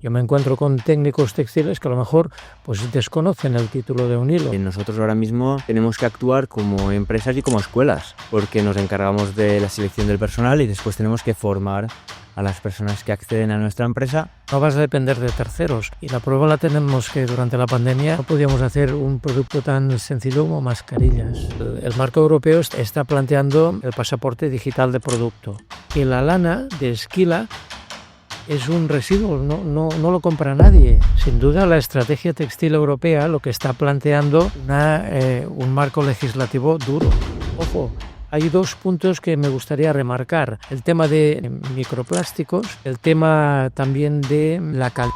Yo me encuentro con técnicos textiles que a lo mejor pues desconocen el título de un hilo. Nosotros ahora mismo tenemos que actuar como empresas y como escuelas, porque nos encargamos de la selección del personal y después tenemos que formar a las personas que acceden a nuestra empresa. No vas a depender de terceros, y la prueba la tenemos que durante la pandemia no podíamos hacer un producto tan sencillo como mascarillas. El marco europeo está planteando el pasaporte digital de producto, y la lana de Esquila es un residuo, no lo compra nadie. Sin duda, la estrategia textil europea lo que está planteando un marco legislativo duro. Ojo, hay dos puntos que me gustaría remarcar. El tema de microplásticos, el tema también de la calidad.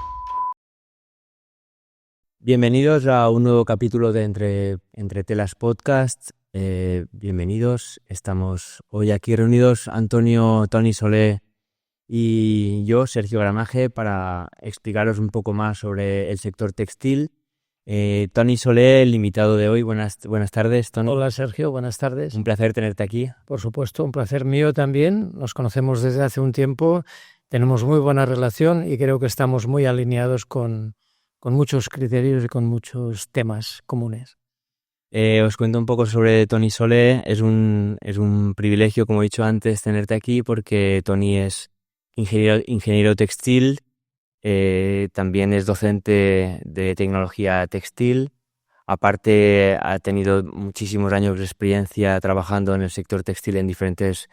Bienvenidos a un nuevo capítulo de Entre Telas Podcast. Bienvenidos. Estamos hoy aquí reunidos Toni Solé y yo, Sergio Gramaje, para explicaros un poco más sobre el sector textil. Toni Solé, el invitado de hoy. Buenas tardes, Toni. Hola, Sergio, buenas tardes. Un placer tenerte aquí. Por supuesto, un placer mío también. Nos conocemos desde hace un tiempo, tenemos muy buena relación y creo que estamos muy alineados con muchos criterios y con muchos temas comunes. Os cuento un poco sobre Toni Solé. Es un privilegio, como he dicho antes, tenerte aquí porque Toni es ingeniero textil, también es docente de tecnología textil. Aparte, ha tenido muchísimos años de experiencia trabajando en el sector textil en diferentes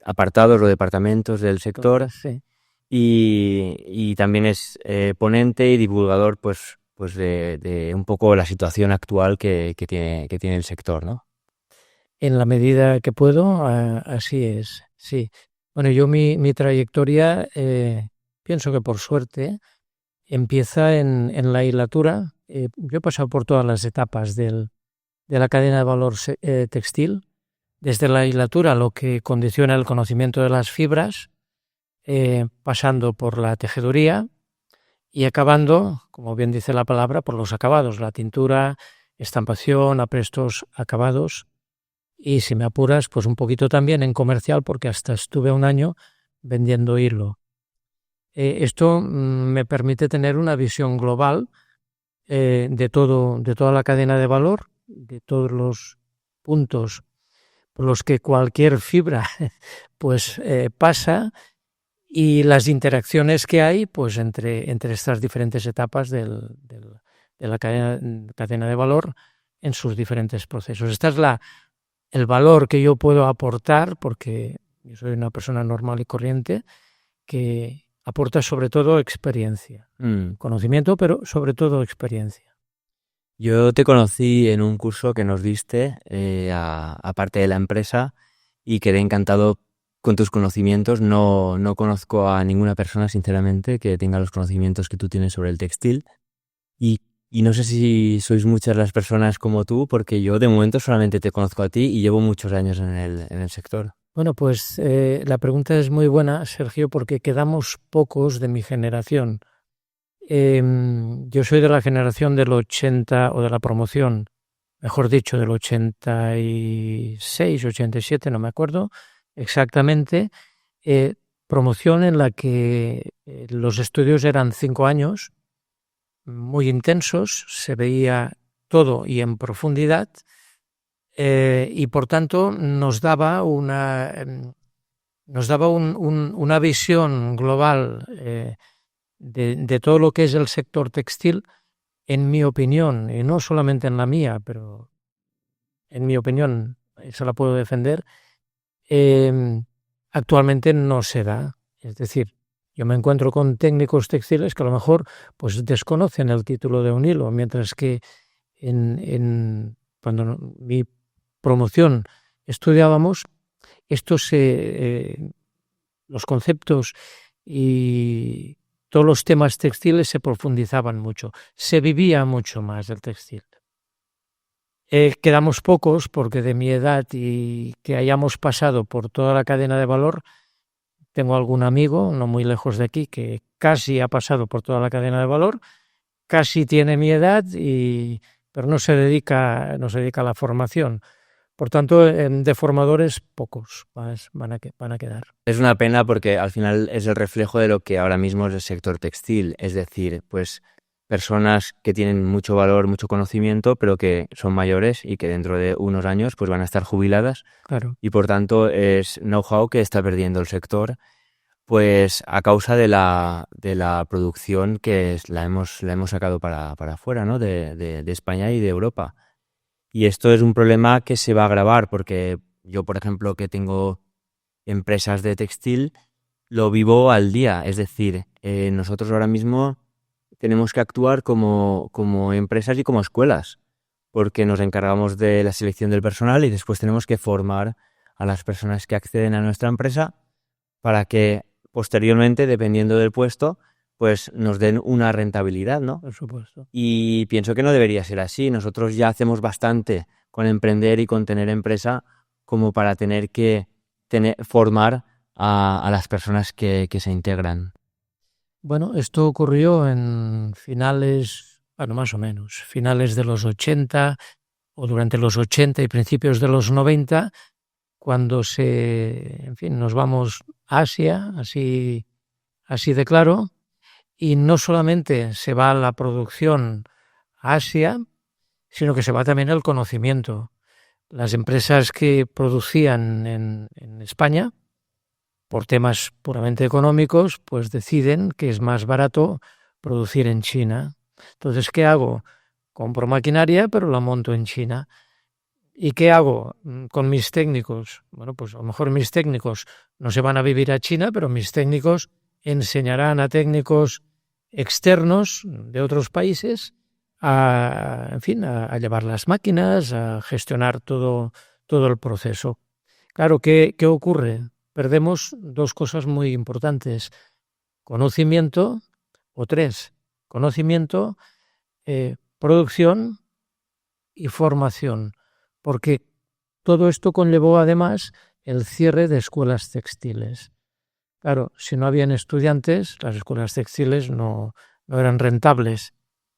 apartados o departamentos del sector. Sí. Y también es ponente y divulgador pues de un poco la situación actual que tiene el sector, ¿no? En la medida que puedo, así es, sí. Bueno, yo mi trayectoria, pienso que por suerte, empieza en la hilatura. Yo he pasado por todas las etapas de la cadena de valor textil, desde la hilatura, lo que condiciona el conocimiento de las fibras, pasando por la tejeduría y acabando, como bien dice la palabra, por los acabados, la tintura, estampación, aprestos, acabados. Y si me apuras, pues un poquito también en comercial, porque hasta estuve un año vendiendo hilo. Esto me permite tener una visión global de toda la cadena de valor, de todos los puntos por los que cualquier fibra pues pasa, y las interacciones que hay pues entre estas diferentes etapas de la cadena de valor en sus diferentes procesos. Esta es el valor que yo puedo aportar, porque yo soy una persona normal y corriente que aporta sobre todo experiencia, conocimiento, pero sobre todo experiencia. Yo te conocí en un curso que nos diste, aparte de la empresa, y quedé encantado con tus conocimientos. No conozco a ninguna persona, sinceramente, que tenga los conocimientos que tú tienes sobre el textil. Y no sé si sois muchas las personas como tú, porque yo de momento solamente te conozco a ti y llevo muchos años en el sector. Bueno, pues la pregunta es muy buena, Sergio, porque quedamos pocos de mi generación. Yo soy de la generación del 80, o de la promoción, mejor dicho, del 86, 87, no me acuerdo exactamente, promoción en la que los estudios eran 5 años, muy intensos, se veía todo y en profundidad, y por tanto nos daba una visión global de todo lo que es el sector textil, en mi opinión, y no solamente en la mía, pero en mi opinión, esa la puedo defender, actualmente no se da. Es decir, yo me encuentro con técnicos textiles que a lo mejor pues desconocen el título de un hilo, mientras que cuando mi promoción estudiábamos, los conceptos y todos los temas textiles se profundizaban mucho, se vivía mucho más el textil. Quedamos pocos porque de mi edad y que hayamos pasado por toda la cadena de valor. Tengo algún amigo, no muy lejos de aquí, que casi ha pasado por toda la cadena de valor, casi tiene mi edad, pero no se dedica a la formación. Por tanto, de formadores pocos van a quedar. Es una pena porque al final es el reflejo de lo que ahora mismo es el sector textil, es decir, pues personas que tienen mucho valor, mucho conocimiento, pero que son mayores y que dentro de unos años pues van a estar jubiladas. Claro. Y por tanto es know-how que está perdiendo el sector, pues a causa de la producción que la hemos sacado para afuera, ¿no? de España y de Europa. Y esto es un problema que se va a agravar porque yo, por ejemplo, que tengo empresas de textil, lo vivo al día. Es decir, nosotros ahora mismo tenemos que actuar como empresas y como escuelas, porque nos encargamos de la selección del personal y después tenemos que formar a las personas que acceden a nuestra empresa para que posteriormente, dependiendo del puesto, pues nos den una rentabilidad, ¿no? Por supuesto. Y pienso que no debería ser así. Nosotros ya hacemos bastante con emprender y con tener empresa como para tener que formar a las personas que se integran. Bueno, esto ocurrió en finales, bueno, más o menos, finales de los 80 o durante los 80 y principios de los 90, cuando nos vamos a Asia, así de claro, y no solamente se va la producción a Asia, sino que se va también el conocimiento. Las empresas que producían en España, por temas puramente económicos, pues deciden que es más barato producir en China. Entonces, ¿qué hago? Compro maquinaria, pero la monto en China. ¿Y qué hago con mis técnicos? Bueno, pues a lo mejor mis técnicos no se van a vivir a China, pero mis técnicos enseñarán a técnicos externos de otros países a llevar las máquinas, a gestionar todo el proceso. Claro, ¿qué ocurre? Perdemos dos cosas muy importantes. Conocimiento, o tres. Conocimiento, producción y formación. Porque todo esto conllevó además el cierre de escuelas textiles. Claro, si no habían estudiantes, las escuelas textiles no eran rentables.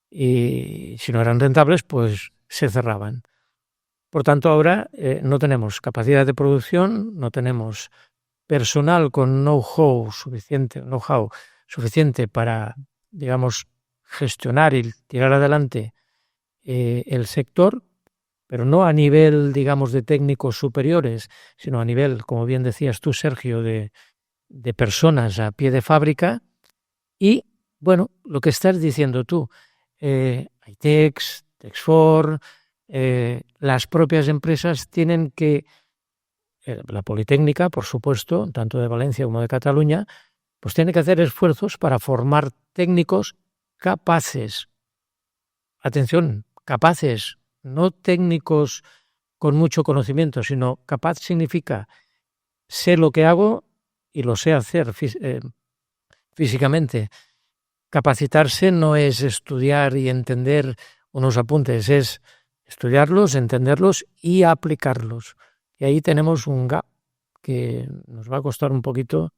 Y si no eran rentables, pues se cerraban. Por tanto, ahora no tenemos capacidad de producción, no tenemos personal con know-how suficiente para, digamos, gestionar y tirar adelante el sector, pero no a nivel, digamos, de técnicos superiores, sino a nivel, como bien decías tú, Sergio, de personas a pie de fábrica. Y, bueno, lo que estás diciendo tú, ITEX, Texfor, las propias empresas tienen que, la Politécnica, por supuesto, tanto de Valencia como de Cataluña, pues tiene que hacer esfuerzos para formar técnicos capaces. Atención, capaces, no técnicos con mucho conocimiento, sino capaz significa sé lo que hago y lo sé hacer físicamente. Capacitarse no es estudiar y entender unos apuntes, es estudiarlos, entenderlos y aplicarlos. Y ahí tenemos un gap que nos va a costar un poquito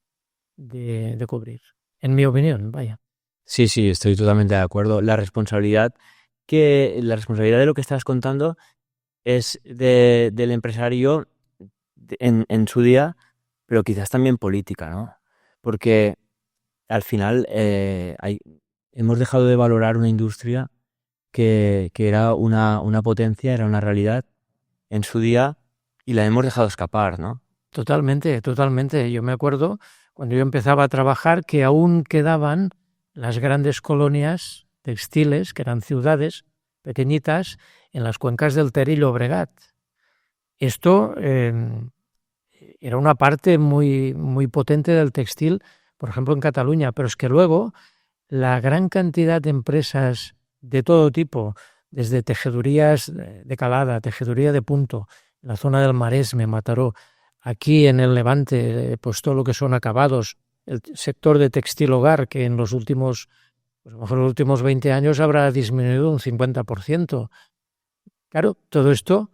de cubrir, en mi opinión, vaya. Sí, estoy totalmente de acuerdo. La responsabilidad de lo que estás contando es del empresario en su día, pero quizás también política, ¿no? Porque al final hemos dejado de valorar una industria que era una potencia, era una realidad en su día y la hemos dejado escapar, ¿no? Totalmente, totalmente. Yo me acuerdo cuando yo empezaba a trabajar que aún quedaban las grandes colonias textiles, que eran ciudades pequeñitas en las cuencas del Ter y Llobregat. Esto era una parte muy, muy potente del textil, por ejemplo, en Cataluña, pero es que luego la gran cantidad de empresas de todo tipo, desde tejedurías de calada, tejeduría de punto, en la zona del Maresme, Mataró, aquí en el Levante, pues todo lo que son acabados, el sector de textil hogar, que en los últimos, pues a lo mejor en los últimos 20 años habrá disminuido un 50%. Claro, todo esto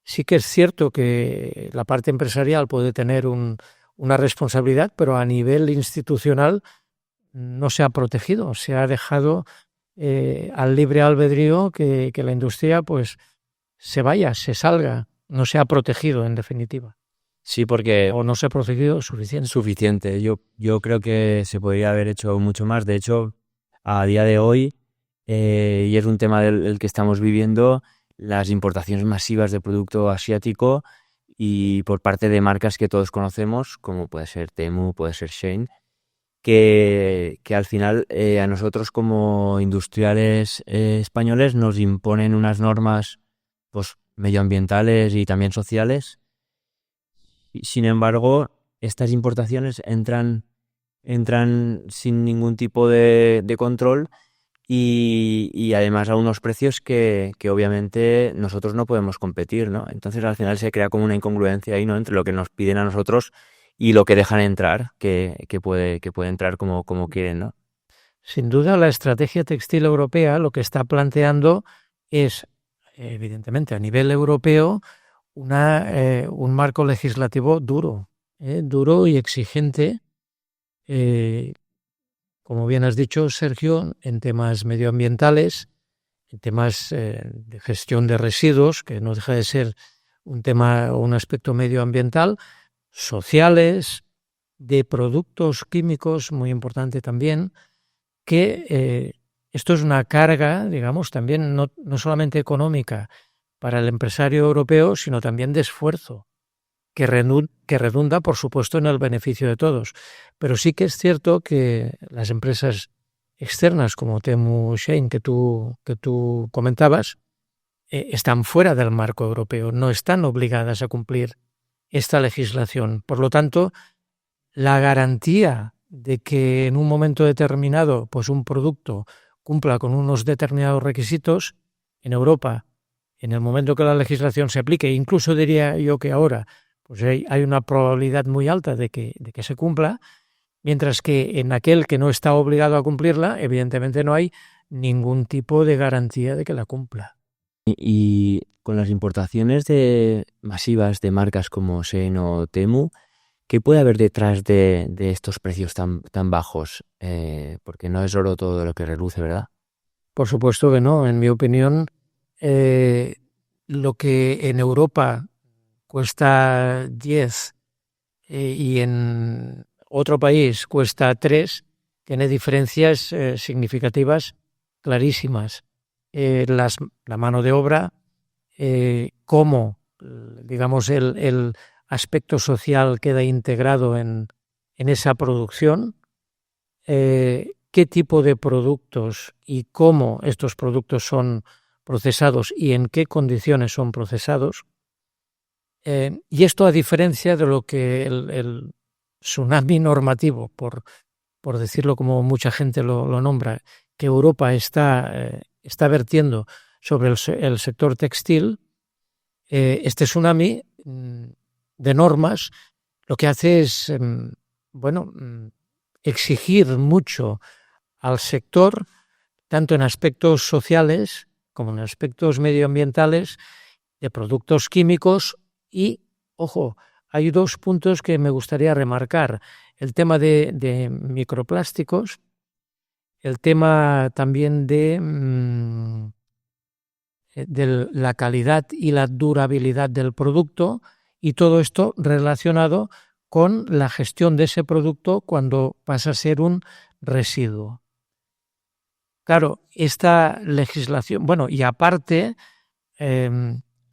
sí que es cierto que la parte empresarial puede tener una responsabilidad, pero a nivel institucional no se ha protegido, se ha dejado al libre albedrío que la industria pues se vaya, se salga. no se ha protegido en definitiva. Sí, porque O no se ha protegido suficiente. suficiente. Yo creo que se podría haber hecho mucho más. De hecho, a día de hoy, y es un tema del que estamos viviendo, las importaciones masivas de producto asiático y por parte de marcas que todos conocemos, como puede ser Temu, puede ser Shein, que al final a nosotros como industriales españoles nos imponen unas normas pues, medioambientales y también sociales. Sin embargo, estas importaciones entran sin ningún tipo de control y además a unos precios que obviamente nosotros no podemos competir, ¿no? Entonces al final se crea como una incongruencia ahí, ¿no? Entre lo que nos piden a nosotros y lo que dejan entrar, que puede entrar como quieren, ¿no? Sin duda, la estrategia textil europea lo que está planteando es, evidentemente, a nivel europeo, un marco legislativo duro y exigente, como bien has dicho, Sergio, en temas medioambientales, en temas de gestión de residuos, que no deja de ser un tema o un aspecto medioambiental, sociales, de productos químicos, muy importante también, que esto es una carga, digamos, también no solamente económica para el empresario europeo, sino también de esfuerzo, que redunda, por supuesto, en el beneficio de todos. Pero sí que es cierto que las empresas externas como Temu, Shein, que tú comentabas, están fuera del marco europeo, no están obligadas a cumplir esta legislación. Por lo tanto, la garantía de que en un momento determinado pues un producto cumpla con unos determinados requisitos en Europa, en el momento que la legislación se aplique, incluso diría yo que ahora pues hay una probabilidad muy alta de que se cumpla, mientras que en aquel que no está obligado a cumplirla, evidentemente no hay ningún tipo de garantía de que la cumpla. Y con las importaciones masivas de marcas como Shein o Temu, ¿qué puede haber detrás de estos precios tan bajos? Porque no es oro todo lo que reluce, ¿verdad? Por supuesto que no. En mi opinión, lo que en Europa cuesta 10 y en otro país cuesta 3, tiene diferencias significativas clarísimas. La mano de obra, cómo, digamos, el aspecto social queda integrado en esa producción, qué tipo de productos y cómo estos productos son procesados y en qué condiciones son procesados. Y esto a diferencia de lo que el tsunami normativo, por decirlo como mucha gente lo nombra, que Europa está vertiendo sobre el sector textil, este tsunami de normas lo que hace es, exigir mucho al sector, tanto en aspectos sociales como en aspectos medioambientales, de productos químicos y, ojo, hay 2 puntos que me gustaría remarcar. El tema de microplásticos, el tema también de la calidad y la durabilidad del producto y todo esto relacionado con la gestión de ese producto cuando pasa a ser un residuo. Claro, esta legislación, y aparte,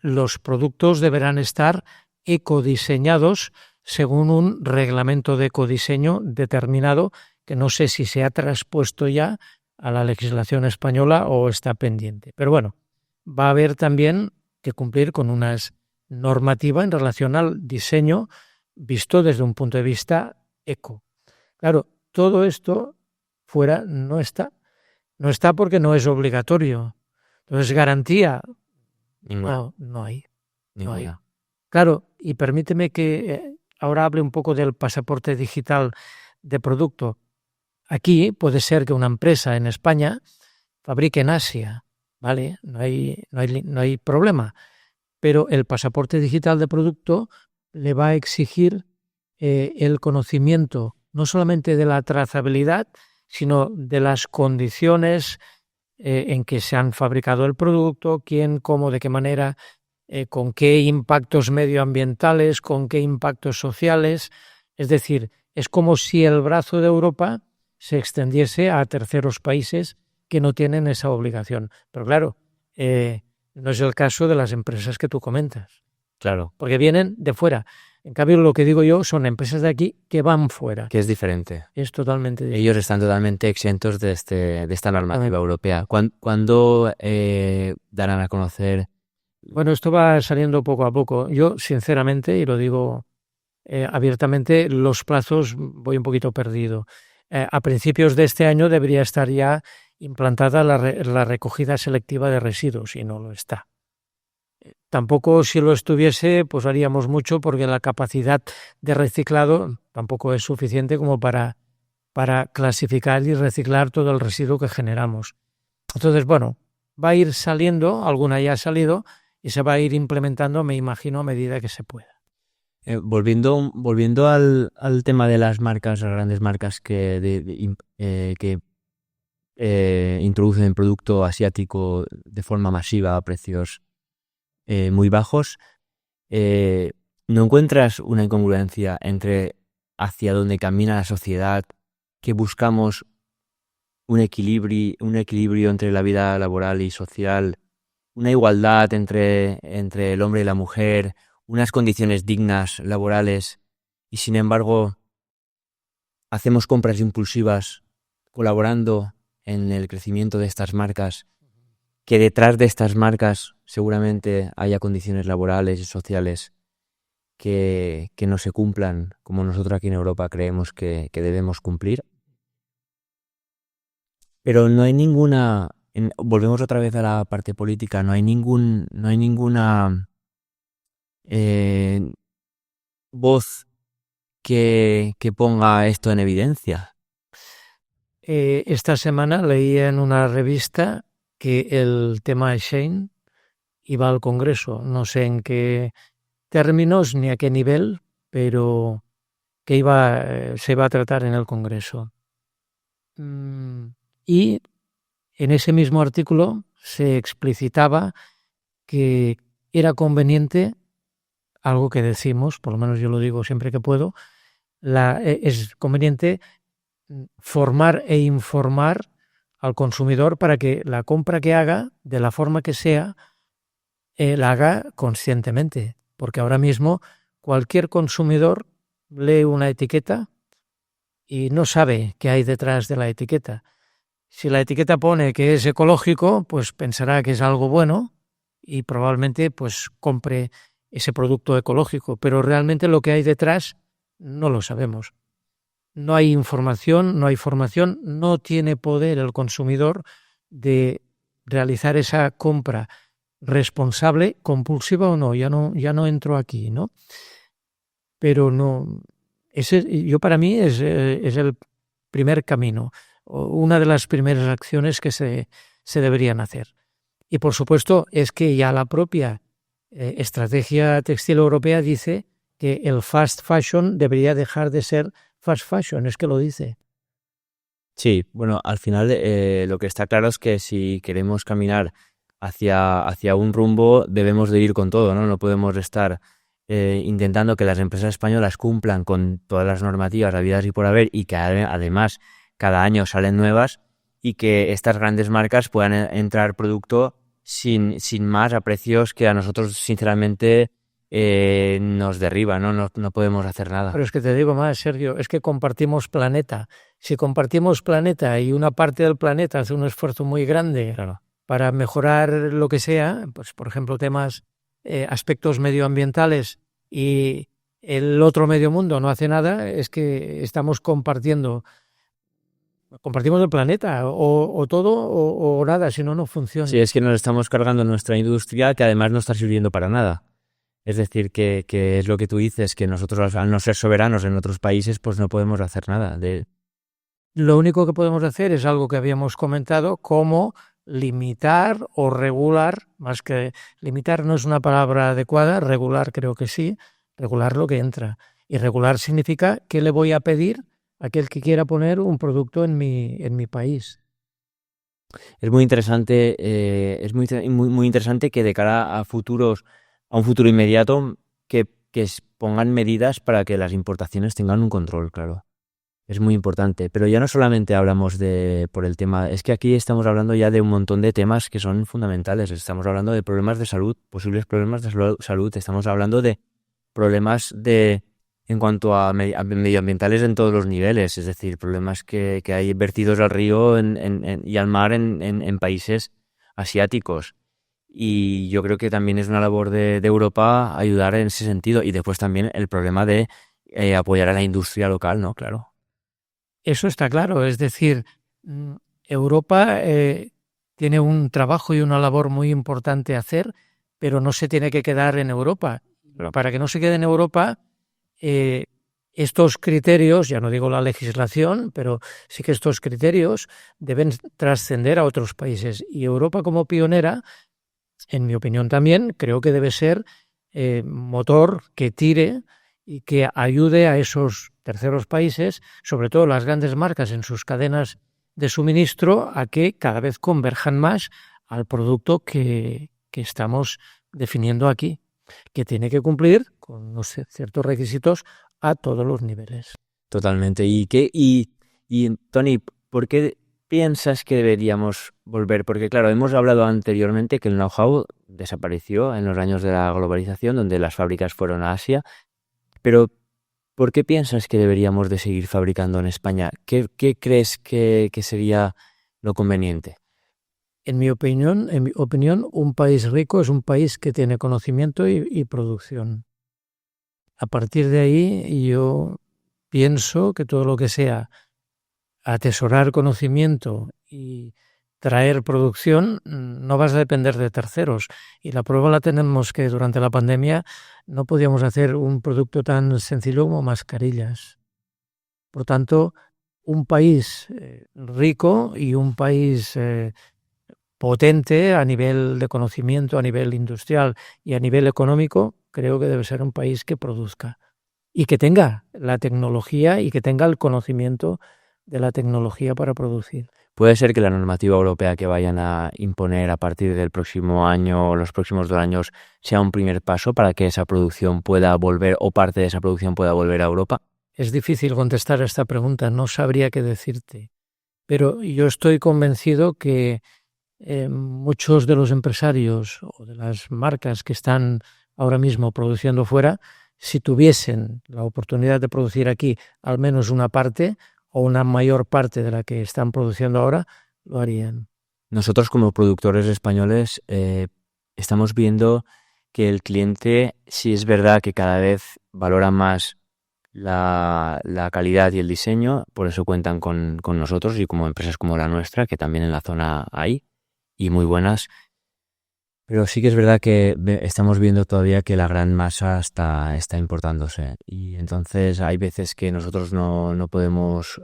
los productos deberán estar ecodiseñados según un reglamento de ecodiseño determinado, que no sé si se ha traspuesto ya a la legislación española o está pendiente. Pero bueno, va a haber también que cumplir con una normativa en relación al diseño visto desde un punto de vista eco. Claro, todo esto fuera no está. No está porque no es obligatorio. Entonces, garantía, no hay. Claro, y permíteme que ahora hable un poco del pasaporte digital de producto. Aquí puede ser que una empresa en España fabrique en Asia, ¿vale? No hay problema. Pero el pasaporte digital de producto le va a exigir el conocimiento no solamente de la trazabilidad, sino de las condiciones en que se han fabricado el producto, quién, cómo, de qué manera, con qué impactos medioambientales, con qué impactos sociales. Es decir, es como si el brazo de Europa se extendiese a terceros países que no tienen esa obligación. Pero claro, no es el caso de las empresas que tú comentas. Claro. Porque vienen de fuera. En cambio, lo que digo yo son empresas de aquí que van fuera. Que es diferente. Es totalmente diferente. Ellos están totalmente exentos de esta normativa europea. ¿Cuándo darán a conocer? Bueno, esto va saliendo poco a poco. Yo, sinceramente, y lo digo abiertamente, los plazos voy un poquito perdido. A principios de este año debería estar ya implantada la recogida selectiva de residuos y no lo está. Tampoco si lo estuviese, pues haríamos mucho porque la capacidad de reciclado tampoco es suficiente como para clasificar y reciclar todo el residuo que generamos. Entonces, bueno, va a ir saliendo, alguna ya ha salido y se va a ir implementando, me imagino, a medida que se pueda. Volviendo al tema de las marcas, las grandes marcas que introducen producto asiático de forma masiva a precios muy bajos, ¿no encuentras una incongruencia entre hacia dónde camina la sociedad, que buscamos un equilibrio entre la vida laboral y social, una igualdad entre el hombre y la mujer, unas condiciones dignas laborales, y sin embargo hacemos compras impulsivas colaborando en el crecimiento de estas marcas, que detrás de estas marcas seguramente haya condiciones laborales y sociales que no se cumplan como nosotros aquí en Europa creemos que debemos cumplir? Pero no hay ninguna, volvemos otra vez a la parte política, no hay ninguna voz que ponga esto en evidencia. Esta semana leí en una revista que el tema Shein iba al Congreso, no sé en qué términos ni a qué nivel, pero que se iba a tratar en el Congreso. Y en ese mismo artículo se explicitaba que era conveniente, algo que decimos, por lo menos yo lo digo siempre que puedo, es conveniente formar e informar al consumidor para que la compra que haga, de la forma que sea, la haga conscientemente. Porque ahora mismo cualquier consumidor lee una etiqueta y no sabe qué hay detrás de la etiqueta. Si la etiqueta pone que es ecológico, pues pensará que es algo bueno y probablemente pues compre ese producto ecológico, pero realmente lo que hay detrás no lo sabemos. No hay información, no hay formación, no tiene poder el consumidor de realizar esa compra responsable, compulsiva o no, ya no entro aquí, ¿no? Pero no, yo para mí es el primer camino, una de las primeras acciones que se deberían hacer. Y por supuesto es que ya la propia estrategia textil europea dice que el fast fashion debería dejar de ser fast fashion, es que lo dice. Sí, bueno, al final lo que está claro es que si queremos caminar hacia un rumbo debemos de ir con todo, ¿no? No podemos estar intentando que las empresas españolas cumplan con todas las normativas habidas y por haber y que además cada año salen nuevas y que estas grandes marcas puedan entrar producto sin más a precios que a nosotros sinceramente nos derriba, ¿no? No podemos hacer nada. Pero es que te digo más, Sergio, es que compartimos planeta. Si compartimos planeta y una parte del planeta hace un esfuerzo muy grande para mejorar lo que sea, pues por ejemplo temas, aspectos medioambientales y el otro medio mundo no hace nada, es que estamos compartimos el planeta, o todo o nada, si no, no funciona. Sí, es que nos estamos cargando nuestra industria que además no está sirviendo para nada. Es decir, que es lo que tú dices, que nosotros al no ser soberanos en otros países, pues no podemos hacer nada. Lo único que podemos hacer es algo que habíamos comentado, como limitar o regular, más que limitar no es una palabra adecuada, regular creo que sí, regular lo que entra. Y regular significa que le voy a pedir a aquel que quiera poner un producto en mi país. Es muy interesante, muy interesante que de cara a futuros a un futuro inmediato que pongan medidas para que las importaciones tengan un control, claro. Es muy importante, pero ya no solamente hablamos por el tema, es que aquí estamos hablando ya de un montón de temas que son fundamentales. Estamos hablando de problemas de salud, posibles problemas de salud, estamos hablando de problemas en cuanto a medioambientales en todos los niveles, es decir, problemas que hay vertidos al río y al mar en países asiáticos. Y yo creo que también es una labor de Europa ayudar en ese sentido. Y después también el problema de apoyar a la industria local, ¿no? Claro. Eso está claro, es decir, Europa tiene un trabajo y una labor muy importante a hacer, pero no se tiene que quedar en Europa. Para que no se quede en Europa, estos criterios, ya no digo la legislación, pero sí que estos criterios deben trascender a otros países. Y Europa, como pionera, en mi opinión también, creo que debe ser motor que tire y que ayude a esos terceros países, sobre todo las grandes marcas en sus cadenas de suministro, a que cada vez converjan más al producto que estamos definiendo aquí, que tiene que cumplir con unos ciertos requisitos a todos los niveles. Totalmente. Y Tony, ¿por qué piensas que deberíamos volver? Porque claro, hemos hablado anteriormente que el know-how desapareció en los años de la globalización, donde las fábricas fueron a Asia, pero ¿por qué piensas que deberíamos de seguir fabricando en España? ¿Qué crees que sería lo conveniente? En mi opinión, un país rico es un país que tiene conocimiento y producción. A partir de ahí, yo pienso que todo lo que sea atesorar conocimiento y traer producción, no vas a depender de terceros. Y la prueba la tenemos que durante la pandemia no podíamos hacer un producto tan sencillo como mascarillas. Por tanto, un país rico y un país potente a nivel de conocimiento, a nivel industrial y a nivel económico, creo que debe ser un país que produzca y que tenga la tecnología y que tenga el conocimiento de la tecnología para producir. ¿Puede ser que la normativa europea que vayan a imponer a partir del próximo año o los próximos 2 años sea un primer paso para que esa producción pueda volver o parte de esa producción pueda volver a Europa? Es difícil contestar a esta pregunta, no sabría qué decirte, pero yo estoy convencido que muchos de los empresarios o de las marcas que están ahora mismo produciendo fuera, si tuviesen la oportunidad de producir aquí al menos una parte o una mayor parte de la que están produciendo ahora, lo harían. Nosotros como productores españoles estamos viendo que el cliente sí es verdad que cada vez valora más la calidad y el diseño, por eso cuentan con nosotros y como empresas como la nuestra, que también en la zona hay, y muy buenas. Pero sí que es verdad que estamos viendo todavía que la gran masa está importándose y entonces hay veces que nosotros no podemos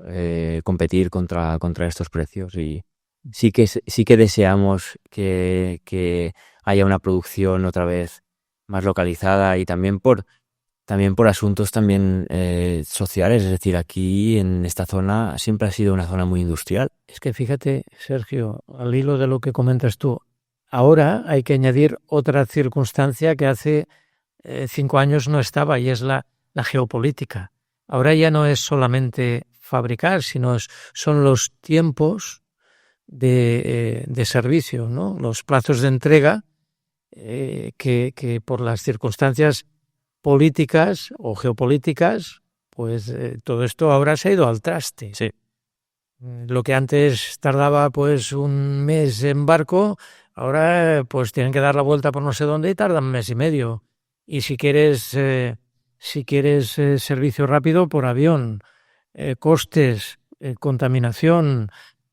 competir contra estos precios y sí que deseamos que haya una producción otra vez más localizada y también por asuntos también sociales, es decir, aquí en esta zona siempre ha sido una zona muy industrial. Es que fíjate, Sergio, al hilo de lo que comentas tú, ahora hay que añadir otra circunstancia que hace 5 años no estaba y es la geopolítica. Ahora ya no es solamente fabricar, sino son los tiempos de servicio, ¿no? Los plazos de entrega que por las circunstancias políticas o geopolíticas, pues todo esto ahora se ha ido al traste. Sí. Lo que antes tardaba pues un mes en barco, ahora pues tienen que dar la vuelta por no sé dónde y tardan 1 mes y medio. Y si quieres servicio rápido por avión, costes, contaminación,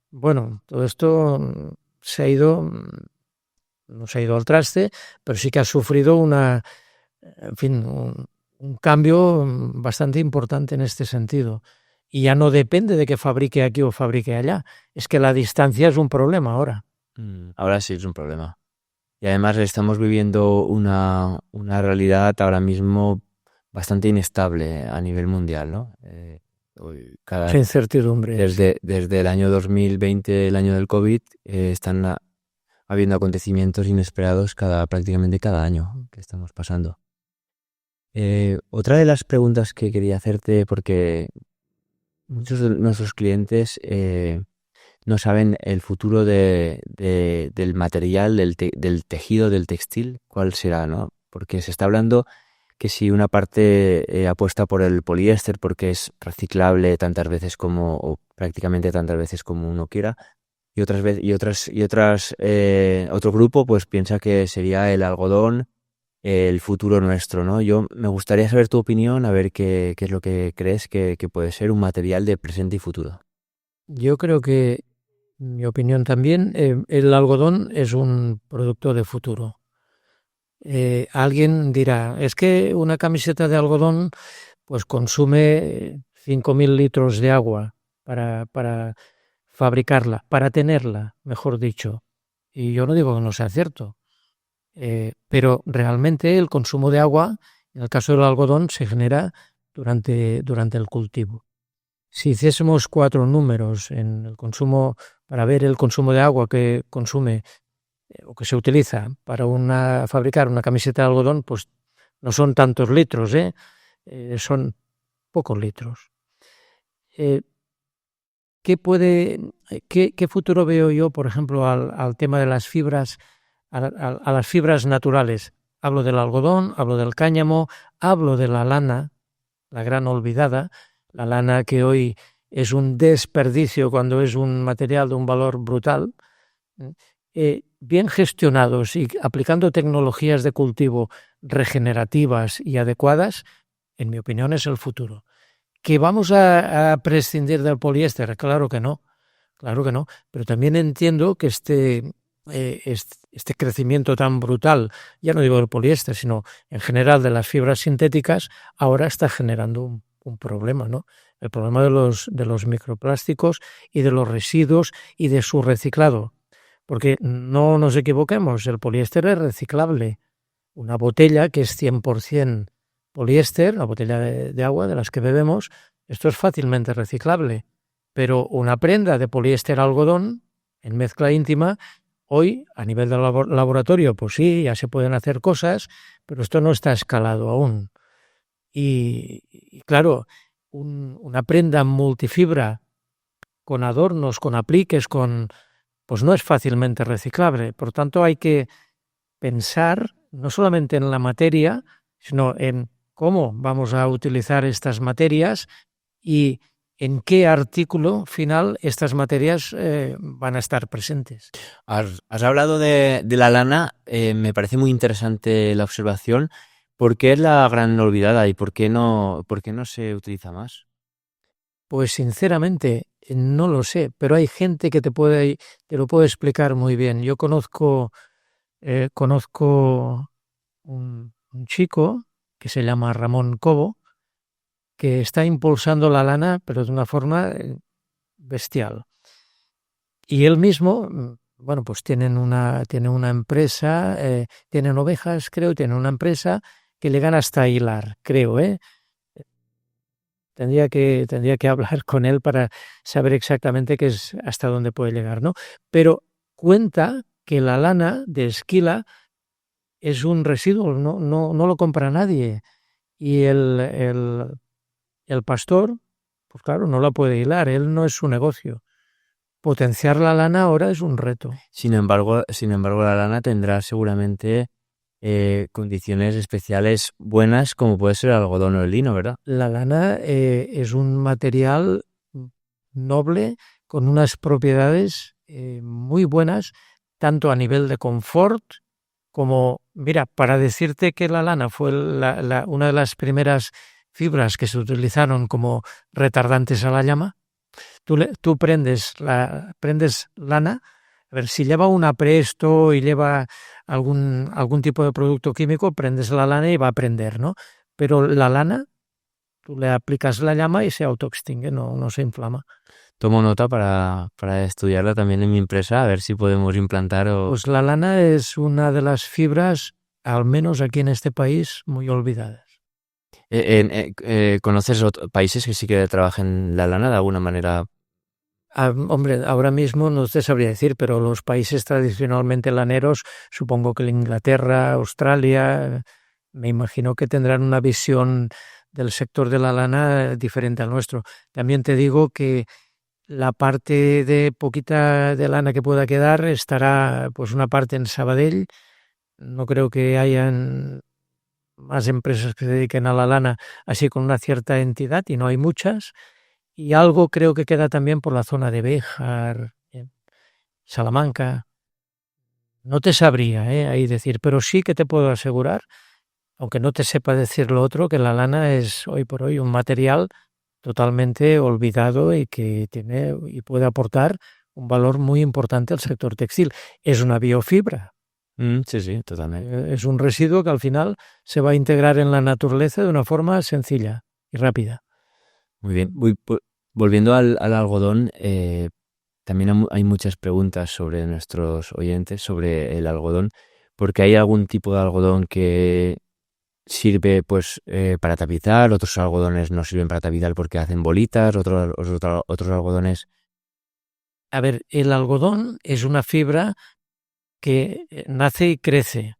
bueno, todo esto no se ha ido al traste, pero sí que ha sufrido un cambio bastante importante en este sentido. Y ya no depende de que fabrique aquí o fabrique allá. Es que la distancia es un problema ahora. Ahora sí es un problema. Y además estamos viviendo una realidad ahora mismo bastante inestable a nivel mundial, ¿no? Sin incertidumbre. Desde el año 2020, el año del COVID, están habiendo acontecimientos inesperados prácticamente cada año que estamos pasando. Otra de las preguntas que quería hacerte, porque muchos de nuestros clientes no saben el futuro del material, del tejido, del textil, cuál será, ¿no? Porque se está hablando que si una parte apuesta por el poliéster porque es reciclable tantas veces o prácticamente tantas veces como uno quiera, y otro grupo pues piensa que sería el algodón el futuro nuestro, ¿no? Yo me gustaría saber tu opinión, a ver qué es lo que crees que puede ser un material de presente y futuro. Yo creo que, en mi opinión también, el algodón es un producto de futuro. Alguien dirá, es que una camiseta de algodón pues consume 5.000 litros de agua para fabricarla, para tenerla, mejor dicho. Y yo no digo que no sea cierto, pero realmente el consumo de agua, en el caso del algodón, se genera durante el cultivo. Si hiciésemos 4 números en el consumo, para ver el consumo de agua que consume o que se utiliza para fabricar una camiseta de algodón, pues no son tantos litros, son pocos litros. ¿Qué futuro veo yo, por ejemplo, al tema de las fibras, a las fibras naturales? Hablo del algodón, hablo del cáñamo, hablo de la lana, la gran olvidada, la lana que hoy es un desperdicio cuando es un material de un valor brutal. Bien gestionados y aplicando tecnologías de cultivo regenerativas y adecuadas, en mi opinión es el futuro. ¿Que vamos a prescindir del poliéster? Claro que no, pero también entiendo que este crecimiento tan brutal, ya no digo del poliéster, sino en general de las fibras sintéticas, ahora está generando un problema, ¿no? El problema de los microplásticos y de los residuos y de su reciclado. Porque no nos equivoquemos, el poliéster es reciclable. Una botella que es 100% poliéster, la botella de agua de las que bebemos, esto es fácilmente reciclable. Pero una prenda de poliéster algodón en mezcla íntima, hoy a nivel de laboratorio, pues sí, ya se pueden hacer cosas, pero esto no está escalado aún. Y claro, una prenda multifibra con adornos, con apliques, pues no es fácilmente reciclable. Por tanto, hay que pensar no solamente en la materia, sino en cómo vamos a utilizar estas materias y en qué artículo final estas materias van a estar presentes. Has hablado de la lana, me parece muy interesante la observación. ¿Por qué es la gran olvidada y por qué no se utiliza más? Pues sinceramente no lo sé, pero hay gente que te lo puede explicar muy bien. Yo conozco un chico que se llama Ramón Cobo, que está impulsando la lana, pero de una forma bestial. Y él mismo, bueno, pues tiene una empresa, tienen ovejas, creo, tienen una empresa que le gana hasta hilar, creo, Tendría que hablar con él para saber exactamente qué es hasta dónde puede llegar, ¿no? Pero cuenta que la lana de esquila es un residuo, no lo compra nadie. Y el pastor, pues claro, no la puede hilar, él no es su negocio. Potenciar la lana ahora es un reto. Sin embargo, la lana tendrá seguramente condiciones especiales buenas, como puede ser el algodón o el lino, ¿verdad? La lana es un material noble con unas propiedades muy buenas, tanto a nivel de confort como, mira, para decirte que la lana fue una de las primeras fibras que se utilizaron como retardantes a la llama, tú prendes lana, a ver, si lleva un apresto y lleva algún tipo de producto químico, prendes la lana y va a prender, ¿no? Pero la lana, tú le aplicas la llama y se autoextingue, no se inflama. Tomo nota para estudiarla también en mi empresa, a ver si podemos implantar Pues la lana es una de las fibras, al menos aquí en este país, muy olvidadas. ¿Conoces países que sí que trabajen la lana de alguna manera Hombre, ahora mismo no te sabría decir, pero los países tradicionalmente laneros, supongo que Inglaterra, Australia, me imagino que tendrán una visión del sector de la lana diferente al nuestro. También te digo que la parte de poquita de lana que pueda quedar estará pues una parte en Sabadell. No creo que hayan más empresas que se dediquen a la lana así con una cierta entidad y no hay muchas. Y algo creo que queda también por la zona de Béjar, Salamanca. No te sabría ahí decir, pero sí que te puedo asegurar, aunque no te sepa decir lo otro, que la lana es hoy por hoy un material totalmente olvidado y que tiene y puede aportar un valor muy importante al sector textil. Es una biofibra. Sí, sí, totalmente. Es un residuo que al final se va a integrar en la naturaleza de una forma sencilla y rápida. Muy bien. Volviendo al algodón, también hay muchas preguntas sobre nuestros oyentes sobre el algodón, porque hay algún tipo de algodón que sirve pues para tapizar, otros algodones no sirven para tapizar porque hacen bolitas, otros algodones. A ver, el algodón es una fibra que nace y crece.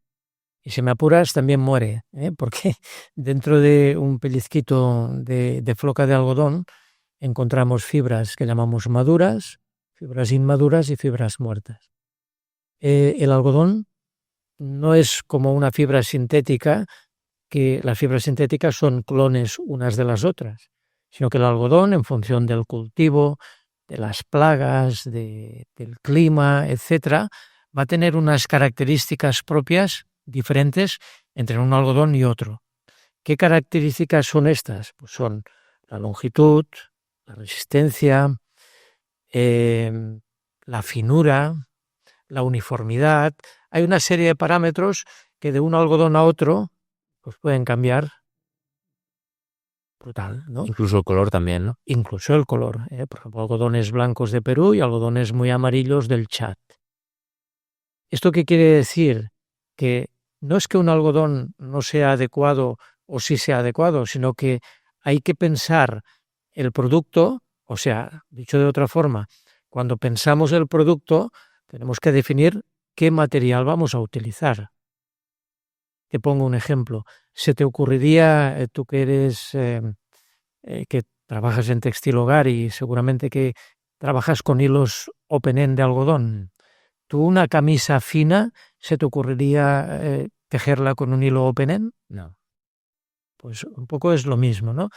Y si me apuras, también muere, porque dentro de un pellizquito de floca de algodón encontramos fibras que llamamos maduras, fibras inmaduras y fibras muertas. El algodón no es como una fibra sintética, que las fibras sintéticas son clones unas de las otras, sino que el algodón, en función del cultivo, de las plagas, del clima, etcétera, va a tener unas características propias diferentes entre un algodón y otro. ¿Qué características son estas? Pues son la longitud, la resistencia, la finura, la uniformidad. Hay una serie de parámetros que de un algodón a otro pues pueden cambiar brutal, ¿no? Incluso el color también, ¿no? Incluso el color. Por ejemplo, algodones blancos de Perú y algodones muy amarillos del Chad. ¿Esto qué quiere decir? Que no es que un algodón no sea adecuado o sí sea adecuado, sino que hay que pensar el producto, o sea, dicho de otra forma, cuando pensamos el producto, tenemos que definir qué material vamos a utilizar. Te pongo un ejemplo. ¿Se te ocurriría, tú que eres, que trabajas en textil hogar y seguramente que trabajas con hilos open-end de algodón? ¿Tú una camisa fina se te ocurriría tejerla con un hilo open-end? No. Pues un poco es lo mismo, ¿no?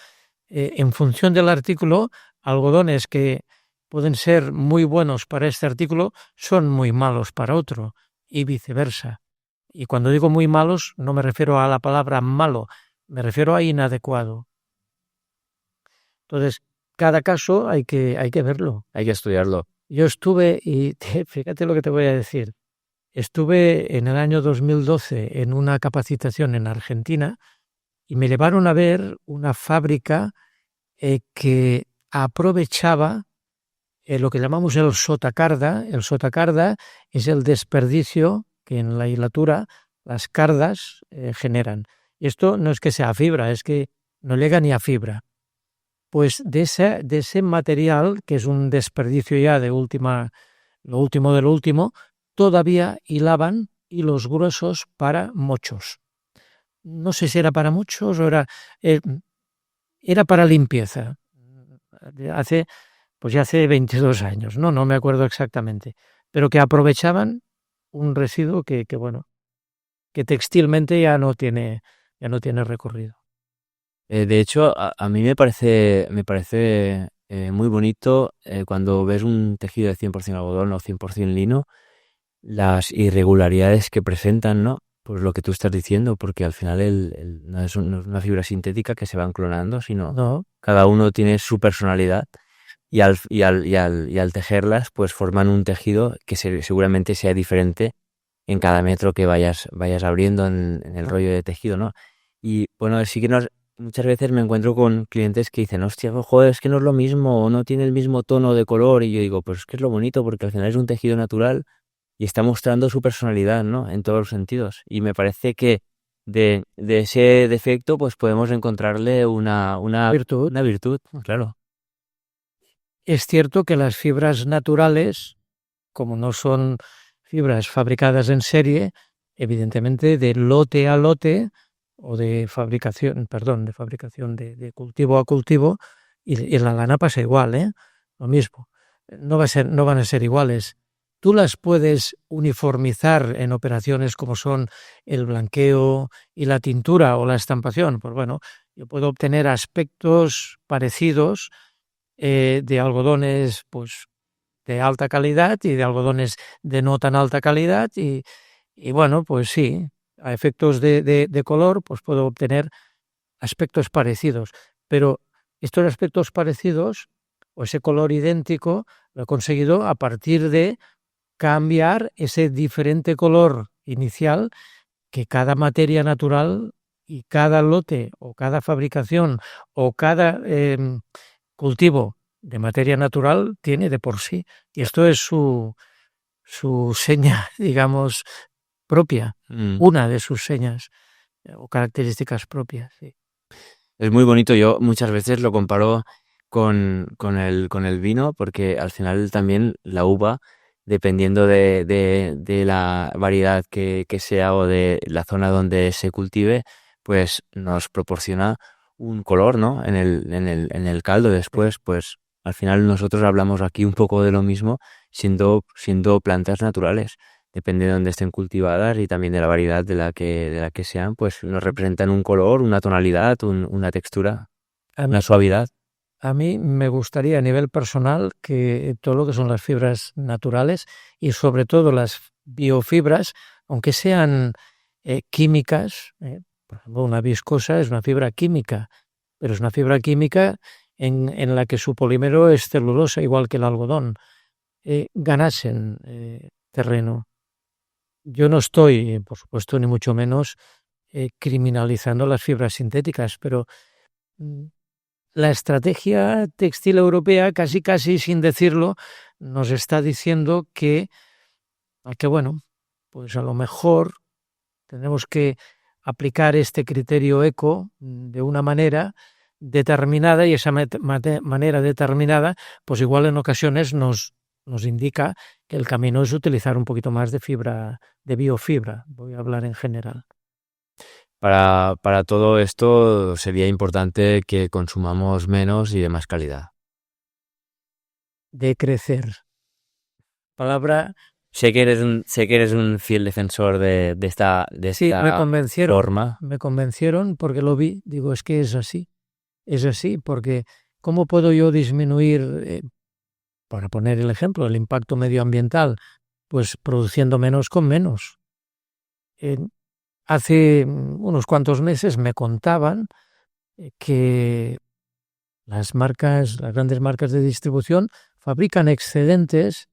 En función del artículo, algodones que pueden ser muy buenos para este artículo son muy malos para otro y viceversa. Y cuando digo muy malos, no me refiero a la palabra malo, me refiero a inadecuado. Entonces, cada caso hay que verlo. Hay que estudiarlo. Yo estuve, y fíjate lo que te voy a decir, estuve en el año 2012 en una capacitación en Argentina y me llevaron a ver una fábrica que aprovechaba lo que llamamos el sotacarda. El sotacarda es el desperdicio que en la hilatura las cardas generan. Y esto no es que sea fibra, es que no llega ni a fibra. Pues de ese material, que es un desperdicio ya lo último de lo último, todavía hilaban hilos gruesos para mochos. No sé si era para muchos o era para limpieza. Hace 22 años, no me acuerdo exactamente, pero que aprovechaban un residuo que textilmente ya no tiene recorrido. De hecho, a mí me parece muy bonito cuando ves un tejido de 100% algodón o 100% lino, las irregularidades que presentan, ¿no? Pues lo que tú estás diciendo, porque al final no es una fibra sintética que se van clonando, sino No, cada uno tiene su personalidad y al tejerlas, pues forman un tejido que seguramente sea diferente en cada metro que vayas abriendo en el rollo de tejido, ¿no? Y bueno, sí que muchas veces me encuentro con clientes que dicen, hostia, joder, es que no es lo mismo, o no tiene el mismo tono de color, y yo digo, pues es que es lo bonito, porque al final es un tejido natural y está mostrando su personalidad, ¿no? En todos los sentidos. Y me parece que de ese defecto, pues podemos encontrarle una virtud. virtud, claro. Es cierto que las fibras naturales, como no son fibras fabricadas en serie, evidentemente de lote a lote o de fabricación, de cultivo a cultivo, y la lana pasa igual, ¿eh? Lo mismo. No van a ser iguales. Tú las puedes uniformizar en operaciones como son el blanqueo y la tintura o la estampación. Pues bueno, yo puedo obtener aspectos parecidos de algodones pues de alta calidad y de algodones de no tan alta calidad y bueno, pues sí, a efectos de color pues puedo obtener aspectos parecidos, pero estos aspectos parecidos o ese color idéntico lo he conseguido a partir de cambiar ese diferente color inicial que cada materia natural y cada lote o cada fabricación o cada cultivo de materia natural tiene de por sí. Y esto es su seña, digamos, propia, una de sus señas o características propias. Sí. Es muy bonito. Yo muchas veces lo comparo con el vino, porque al final también la uva, dependiendo de la variedad que sea o de la zona donde se cultive, pues nos proporciona un color, ¿no? En el caldo después, pues al final nosotros hablamos aquí un poco de lo mismo, siendo plantas naturales. Depende de dónde estén cultivadas y también de la variedad de la que sean, pues nos representan un color, una tonalidad, una textura, una suavidad. A mí me gustaría a nivel personal que todo lo que son las fibras naturales y sobre todo las biofibras, aunque sean químicas, por ejemplo, una viscosa es una fibra química, pero es una fibra química en la que su polímero es celulosa, igual que el algodón, ganasen terreno. Yo no estoy, por supuesto, ni mucho menos criminalizando las fibras sintéticas, pero la estrategia textil europea, casi sin decirlo, nos está diciendo que bueno, pues a lo mejor tenemos que aplicar este criterio eco de una manera determinada y esa manera determinada, pues igual en ocasiones nos indica que el camino es utilizar un poquito más de fibra, de biofibra, voy a hablar en general. Para todo esto sería importante que consumamos menos y de más calidad. De crecer. Palabra. Sé que eres un fiel defensor de esta Sí, forma. me convencieron porque lo vi, digo, es que es así, porque ¿cómo puedo yo disminuir, para poner el ejemplo, el impacto medioambiental? Pues produciendo menos con menos. Hace unos cuantos meses me contaban que las grandes marcas de distribución fabrican excedentes,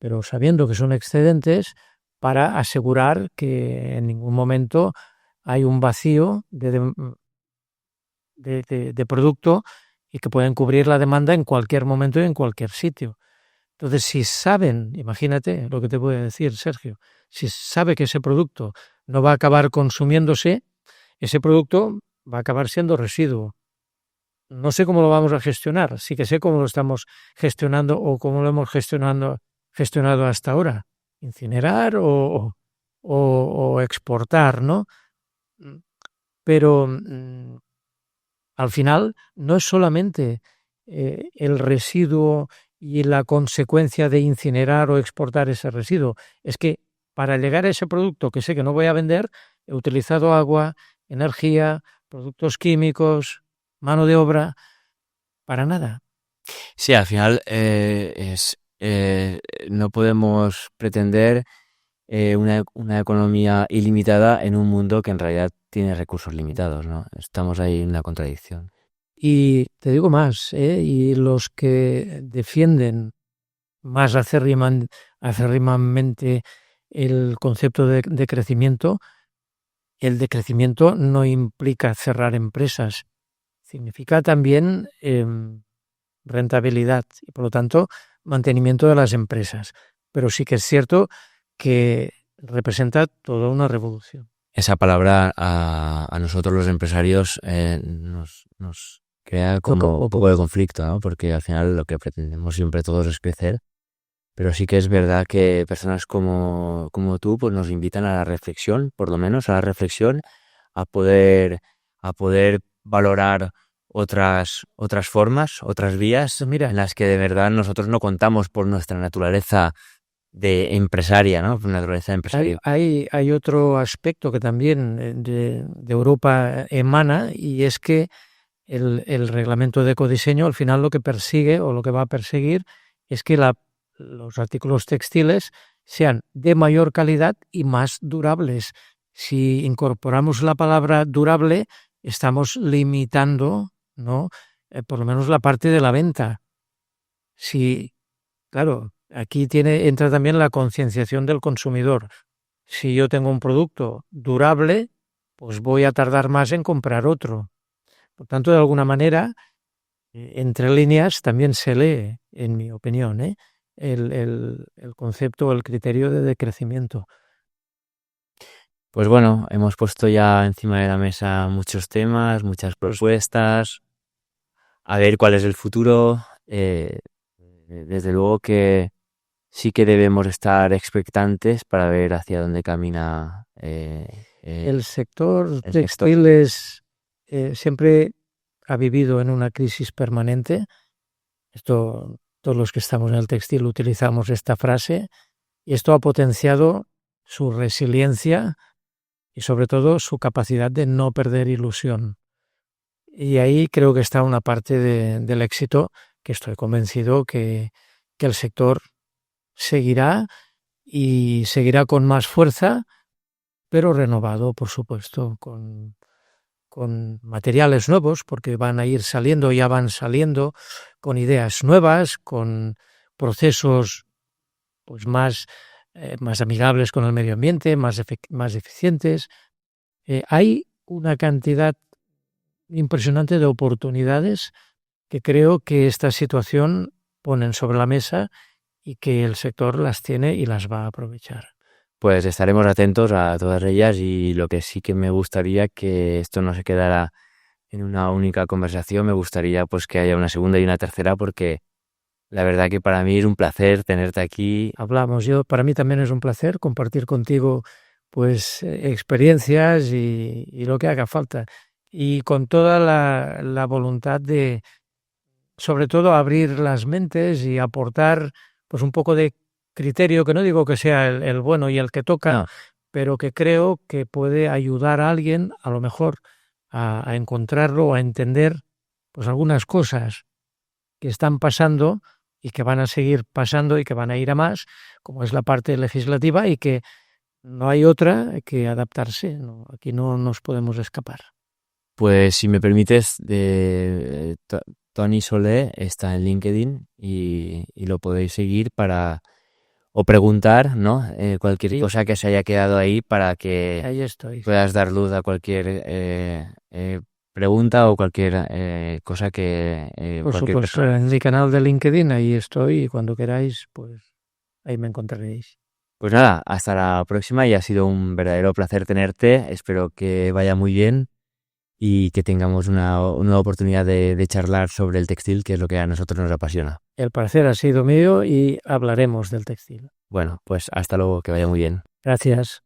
pero sabiendo que son excedentes, para asegurar que en ningún momento hay un vacío de producto y que pueden cubrir la demanda en cualquier momento y en cualquier sitio. Entonces, si saben, imagínate lo que te voy a decir, Sergio, si sabe que ese producto no va a acabar consumiéndose, ese producto va a acabar siendo residuo. No sé cómo lo vamos a gestionar, sí que sé cómo lo estamos gestionando o cómo lo hemos gestionado hasta ahora. Incinerar o exportar, ¿no? Pero al final no es solamente el residuo y la consecuencia de incinerar o exportar ese residuo, es que para llegar a ese producto que sé que no voy a vender, he utilizado agua, energía, productos químicos, mano de obra, para nada. Sí, al final no podemos pretender una economía ilimitada en un mundo que en realidad tiene recursos limitados, ¿no? Estamos ahí en la contradicción. Y te digo más, y los que defienden más acérrimamente el concepto de crecimiento, el decrecimiento no implica cerrar empresas, significa también rentabilidad y, por lo tanto, mantenimiento de las empresas. Pero sí que es cierto que representa toda una revolución. Esa palabra a nosotros los empresarios crea como un poco de conflicto, ¿no? Porque al final lo que pretendemos siempre todos es crecer. Pero sí que es verdad que personas como tú pues nos invitan a la reflexión, por lo menos a la reflexión, a poder valorar otras formas, otras vías en las que de verdad nosotros no contamos por nuestra naturaleza de empresaria, ¿no? Por naturaleza empresaria. Hay otro aspecto que también de Europa emana, y es que el reglamento de ecodiseño al final lo que persigue o lo que va a perseguir es que los artículos textiles sean de mayor calidad y más durables. Si incorporamos la palabra durable, estamos limitando, ¿no? Por lo menos la parte de la venta. Si, claro, aquí entra también la concienciación del consumidor. Si yo tengo un producto durable, pues voy a tardar más en comprar otro. Por tanto, de alguna manera, entre líneas también se lee, en mi opinión, el concepto o el criterio de decrecimiento. Pues bueno, hemos puesto ya encima de la mesa muchos temas, muchas propuestas, a ver cuál es el futuro. Desde luego que sí que debemos estar expectantes para ver hacia dónde camina el sector textiles siempre ha vivido en una crisis permanente. Esto, todos los que estamos en el textil utilizamos esta frase, y esto ha potenciado su resiliencia y sobre todo su capacidad de no perder ilusión. Y ahí creo que está una parte del éxito, que estoy convencido que el sector seguirá y seguirá con más fuerza, pero renovado, por supuesto, con materiales nuevos, porque van a ir saliendo, ya van saliendo, con ideas nuevas, con procesos pues más amigables con el medio ambiente, más eficientes. Hay una cantidad impresionante de oportunidades que creo que esta situación ponen sobre la mesa y que el sector las tiene y las va a aprovechar. Pues estaremos atentos a todas ellas, y lo que sí que me gustaría que esto no se quedara en una única conversación, me gustaría pues que haya una segunda y una tercera, porque la verdad que para mí es un placer tenerte aquí. Para mí también es un placer compartir contigo pues experiencias y lo que haga falta, y con toda la voluntad de, sobre todo, abrir las mentes y aportar pues un poco de criterio, que no digo que sea el bueno y el que toca, No. pero que creo que puede ayudar a alguien a lo mejor a encontrarlo o a entender pues algunas cosas que están pasando y que van a seguir pasando y que van a ir a más, como es la parte legislativa, y que no hay otra que adaptarse, ¿no? Aquí no nos podemos escapar. Pues si me permites, Tony Solé está en LinkedIn y lo podéis seguir o preguntar, ¿no? Cualquier cosa que se haya quedado ahí, para que ahí estoy, puedas dar luz a cualquier pregunta o cualquier cosa que... por supuesto, en mi canal de LinkedIn ahí estoy, y cuando queráis, pues ahí me encontraréis. Pues nada, hasta la próxima, y ha sido un verdadero placer tenerte. Espero que vaya muy bien y que tengamos una nueva oportunidad de charlar sobre el textil, que es lo que a nosotros nos apasiona. El placer ha sido mío y hablaremos del textil. Bueno, pues hasta luego, que vaya muy bien. Gracias.